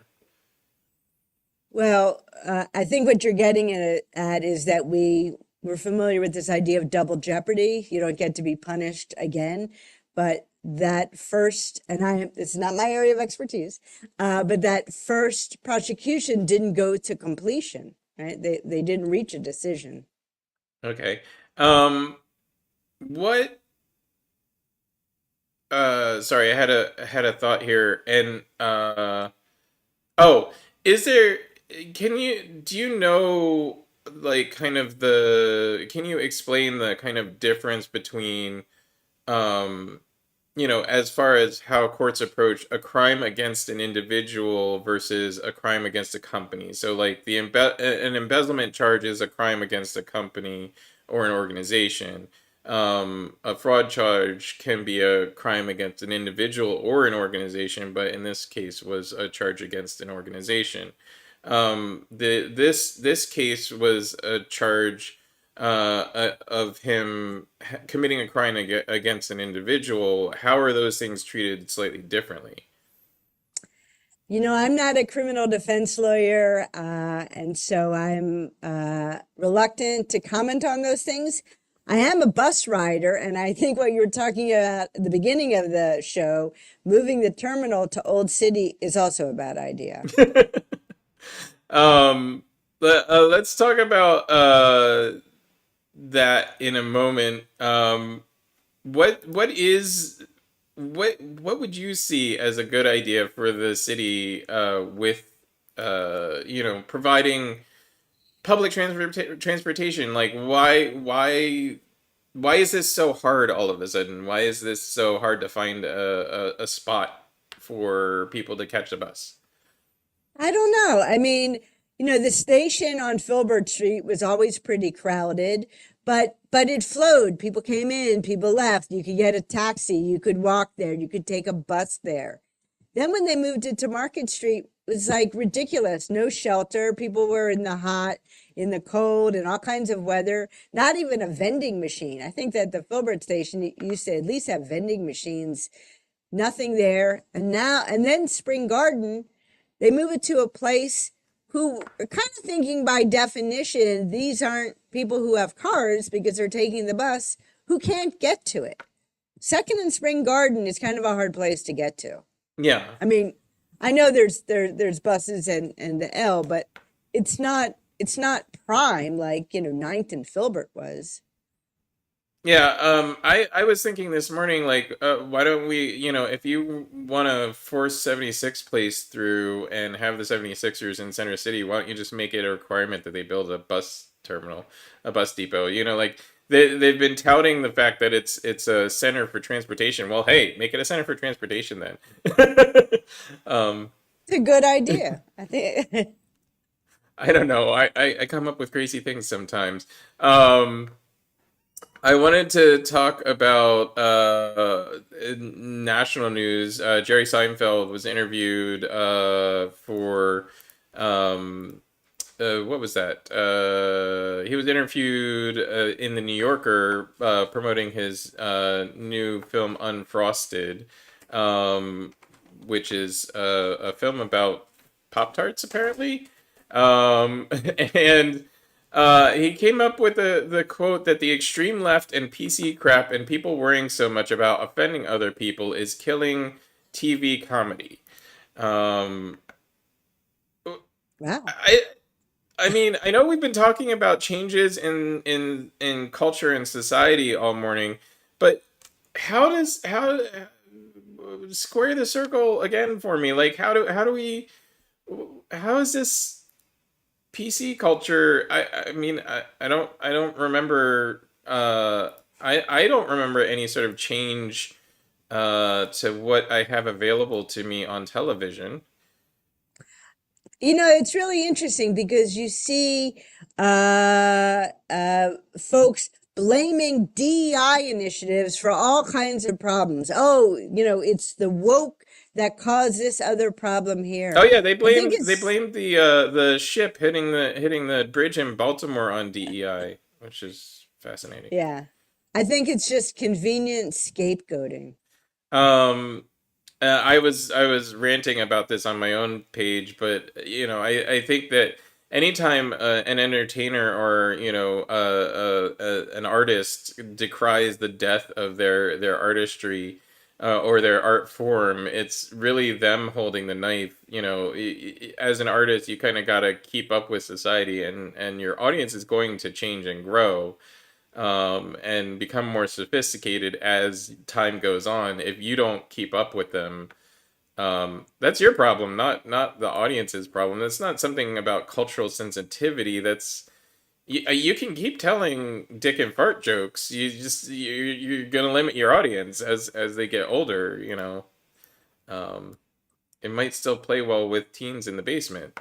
Well, I think what you're getting at is that we're familiar with this idea of double jeopardy. You don't get to be punished again, but that first, it's not my area of expertise, but that first prosecution didn't go to completion, right? They didn't reach a decision. Okay. What sorry, I had a thought here, and oh, is there, do you know, like, kind of can you explain the kind of difference between, um, as far as how courts approach a crime against an individual versus a crime against a company? So, like, an embezzlement charge is a crime against a company or an organization. A fraud charge can be a crime against an individual or an organization, but in this case was a charge against an organization. This case was a charge of him committing a crime against an individual. How are those things treated slightly differently? I'm not a criminal defense lawyer, and so I'm reluctant to comment on those things. I am a bus rider, and I think what you were talking about at the beginning of the show, moving the terminal to Old City, is also a bad idea. um, let's talk about that in a moment. What is what would you see as a good idea for the city, with providing public transportation? Like, why is this so hard all of a sudden? Why is this so hard to find a spot for people to catch the bus? I don't know. I mean, the station on Filbert Street was always pretty crowded, but it flowed. People came in, people left. You could get a taxi, you could walk there, you could take a bus there. Then when they moved it to Market Street, it was like ridiculous. No shelter. People were in the hot, in the cold, and all kinds of weather. Not even a vending machine. I think that the Filbert station used to at least have vending machines. Nothing there. And then Spring Garden, they move it to a place who are kind of thinking by definition, these aren't people who have cars because they're taking the bus who can't get to it. Second and Spring Garden is kind of a hard place to get to. Yeah. I mean, I know there's buses and the L, but it's not prime like Ninth and Filbert was. Yeah, I was thinking this morning, like, why don't we, if you want to force 76 place through and have the 76ers in Center City, why don't you just make it a requirement that they build a bus terminal, a bus depot? Like they've been touting the fact that it's a center for transportation. Well, hey, make it a center for transportation then. um, It's a good idea. I think. I don't know. I come up with crazy things sometimes. Um, I wanted to talk about national news. Jerry Seinfeld was interviewed for um, what was that? He was interviewed in the New Yorker promoting his new film Unfrosted, um, which is a film about Pop Tarts, apparently. Um, and he came up with the quote that the extreme left and PC crap and people worrying so much about offending other people is killing TV comedy. Um, Wow. I I mean, I know we've been talking about changes in culture and society all morning, but how square the circle again for me? Like how do we how is this PC culture? I mean, I don't remember I don't remember any sort of change to what I have available to me on television. It's really interesting because you see folks blaming DEI initiatives for all kinds of problems. Oh, it's the woke that caused this other problem Oh here. yeah, I think they it's, blamed the ship hitting the bridge in Baltimore on DEI, which is fascinating. yeah, I think it's just convenient scapegoating. Um, I was ranting about this on my own page, but I think that anytime an entertainer or an artist decries the death of their artistry or their art form, it's really them holding the knife. As an artist, you kind of got to keep up with society, and your audience is going to change and grow and become more sophisticated as time goes on. If you don't keep up with them, that's your problem, not the audience's problem. That's not something about cultural sensitivity. You can keep telling dick and fart jokes. You're gonna limit your audience as they get older. Um, it might still play well with teens in the basement.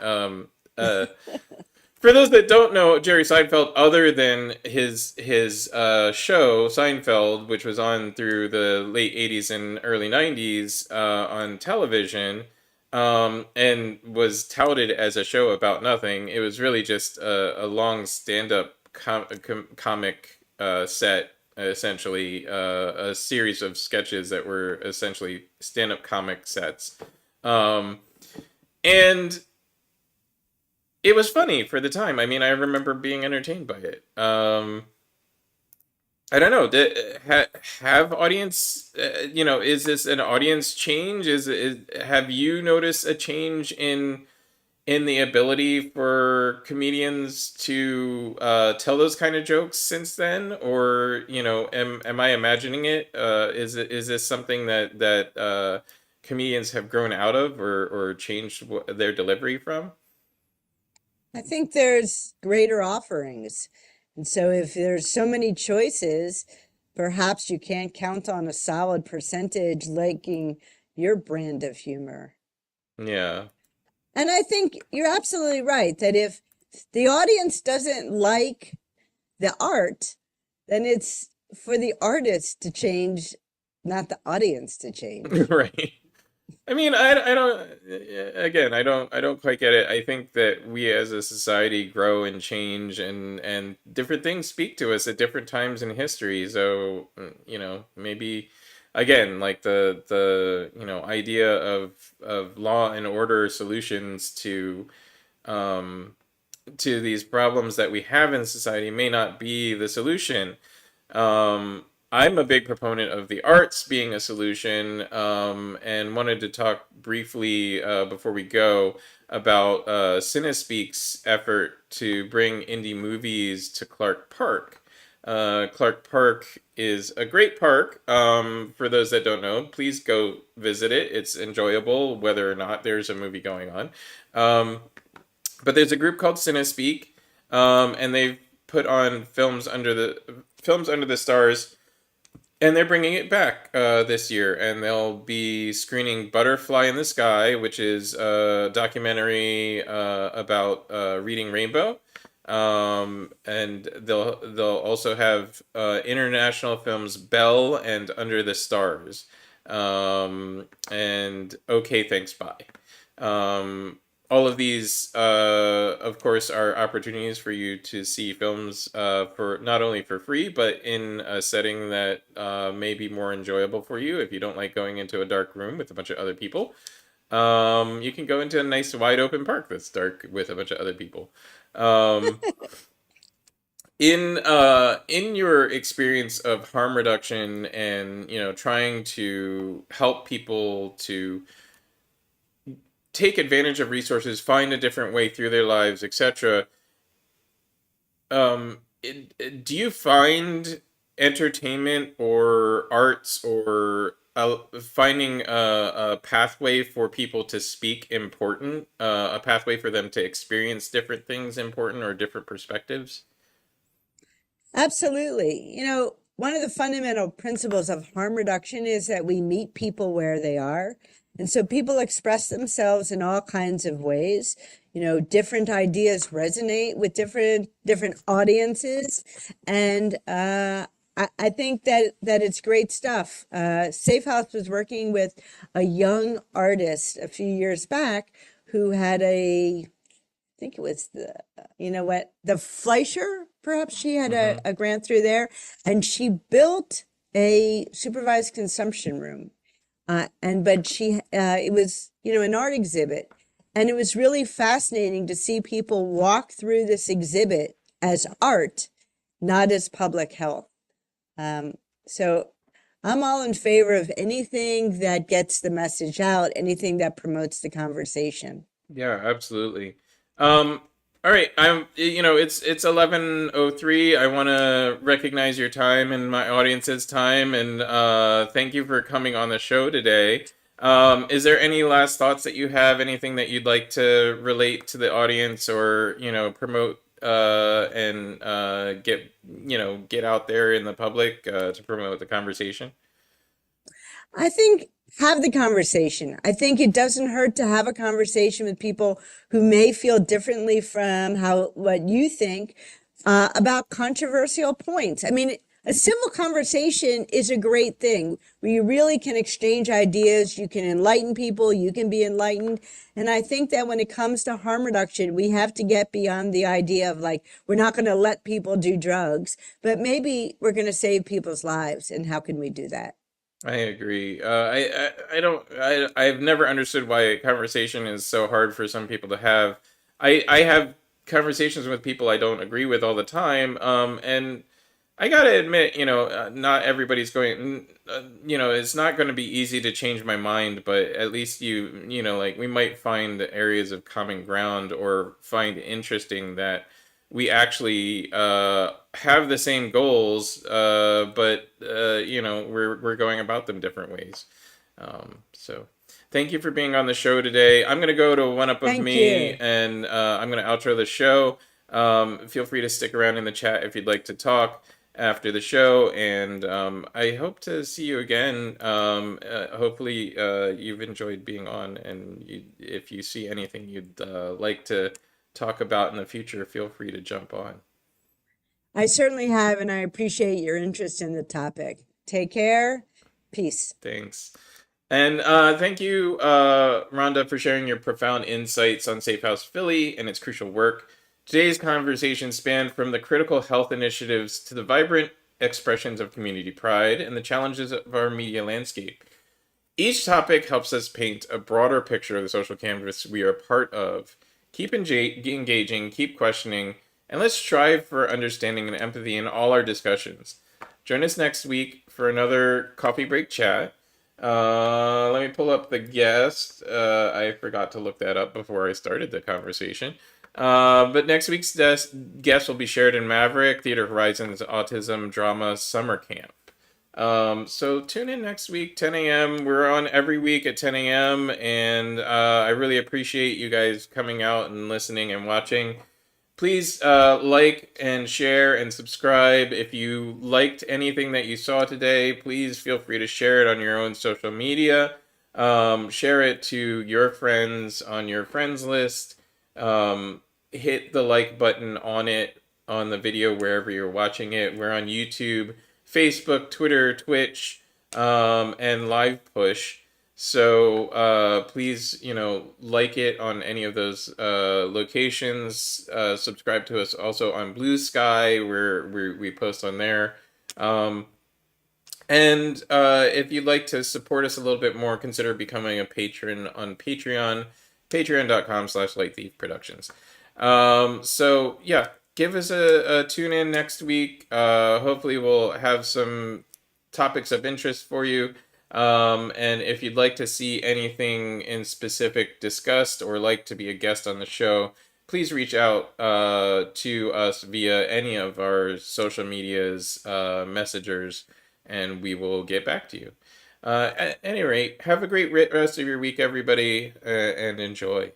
For those that don't know Jerry Seinfeld, other than his show Seinfeld, which was on through the late '80s and early '90s on television, and was touted as a show about nothing, it was really just a long stand-up comic set, essentially a series of sketches that were essentially stand-up comic sets, um, and it was funny for the time. I mean, I remember being entertained by it. I don't know. Have audience? Is this an audience change? Have you noticed a change in the ability for comedians to tell those kind of jokes since then, or am I imagining it? Is this something that comedians have grown out of or changed their delivery from? I think there's greater offerings. And so if there's so many choices, perhaps you can't count on a solid percentage liking your brand of humor. Yeah. And I think you're absolutely right that if the audience doesn't like the art, then it's for the artist to change, not the audience to change. Right. I mean, I don't. Again, I don't quite get it. I think that we as a society grow and change, and different things speak to us at different times in history. So, maybe again, like the idea of law and order solutions um to these problems that we have in society may not be the solution. I'm a big proponent of the arts being a solution, and wanted to talk briefly before we go about Cinespeak's effort to bring indie movies to Clark Park. Clark Park is a great park. For those that don't know, please go visit it. It's enjoyable, whether or not there's a movie going on. Um, but there's a group called Cinespeak, and they've put on films under the stars, and they're bringing it back this year, and they'll be screening Butterfly in the Sky, which is a documentary about reading Rainbow. And they'll also have international films Belle and Under the Stars, and Okay, Thanks, Bye. All of these, of course, are opportunities for you to see films for not only for free, but in a setting that may be more enjoyable for you if you don't like going into a dark room with a bunch of other people. You can go into a nice wide open park that's dark with a bunch of other people. Um, in your experience of harm reduction and trying to help people to take advantage of resources, find a different way through their lives, etc. Do you find entertainment or arts or finding a pathway for people to speak important, a pathway for them to experience different things important or different perspectives? Absolutely. One of the fundamental principles of harm reduction is that we meet people where they are. And so people express themselves in all kinds of ways. Different ideas resonate with different audiences. And I think that it's great stuff. Safehouse was working with a young artist a few years back who had I think it was the Fleischer, perhaps she had Mm-hmm. a grant through there, and she built a supervised consumption room. But it was, an art exhibit. And it was really fascinating to see people walk through this exhibit as art, not as public health. So I'm all in favor of anything that gets the message out, anything that promotes the conversation. Yeah, absolutely. Um, all right, it's 11:03. I want to recognize your time and my audience's time, and thank you for coming on the show today. Is there any last thoughts that you have? Anything that you'd like to relate to the audience, or promote and get out there in the public to promote the conversation? I think have the conversation. I think it doesn't hurt to have a conversation with people who may feel differently from what you think about controversial points. I mean, a civil conversation is a great thing where you really can exchange ideas. You can enlighten people. You can be enlightened. And I think that when it comes to harm reduction, we have to get beyond the idea of like, we're not going to let people do drugs, but maybe we're going to save people's lives. And how can we do that? I agree. I don't. I've never understood why a conversation is so hard for some people to have. I have conversations with people I don't agree with all the time. And I gotta admit, not everybody's going. It's not going to be easy to change my mind, but at least like we might find areas of common ground or find interesting that we actually have the same goals, but we're going about them different ways. So thank you for being on the show today. I'm gonna go to One Up of Thank Me, you. and I'm gonna outro the show. Feel free to stick around in the chat if you'd like to talk after the show, and I hope to see you again. Hopefully, you've enjoyed being on, and if you see anything you'd like to talk about in the future, feel free to jump on. I certainly have, and I appreciate your interest in the topic. Take care. Peace. Thanks. And thank you, Rhonda, for sharing your profound insights on Safehouse Philly and its crucial work. Today's conversation spanned from the critical health initiatives to the vibrant expressions of community pride and the challenges of our media landscape. Each topic helps us paint a broader picture of the social canvas we are a part of. Keep engaging, keep questioning, and let's strive for understanding and empathy in all our discussions. Join us next week for another coffee break chat. Let me pull up the guest. I forgot to look that up before I started the conversation. But next week's guest will be Sheridan Maverick, Theater Horizons Autism Drama Summer Camp. So tune in next week, 10 a.m. We're on every week at 10 a.m. And I really appreciate you guys coming out and listening and watching. Please like and share and subscribe. If you liked anything that you saw today, please feel free to share it on your own social media. Share it to your friends on your friends list. Hit the like button on it on the video wherever you're watching it. We're on YouTube, Facebook, Twitter, Twitch, and Live Push. So please, like it on any of those locations. Subscribe to us also on Blue Sky, where we post on there. And if you'd like to support us a little bit more, consider becoming a patron on Patreon, patreon.com/lightthiefproductions. So yeah, give us a tune in next week. Hopefully we'll have some topics of interest for you. And if you'd like to see anything in specific discussed or like to be a guest on the show, please reach out to us via any of our social medias, messengers, and we will get back to you. At any rate, have a great rest of your week, everybody, and enjoy.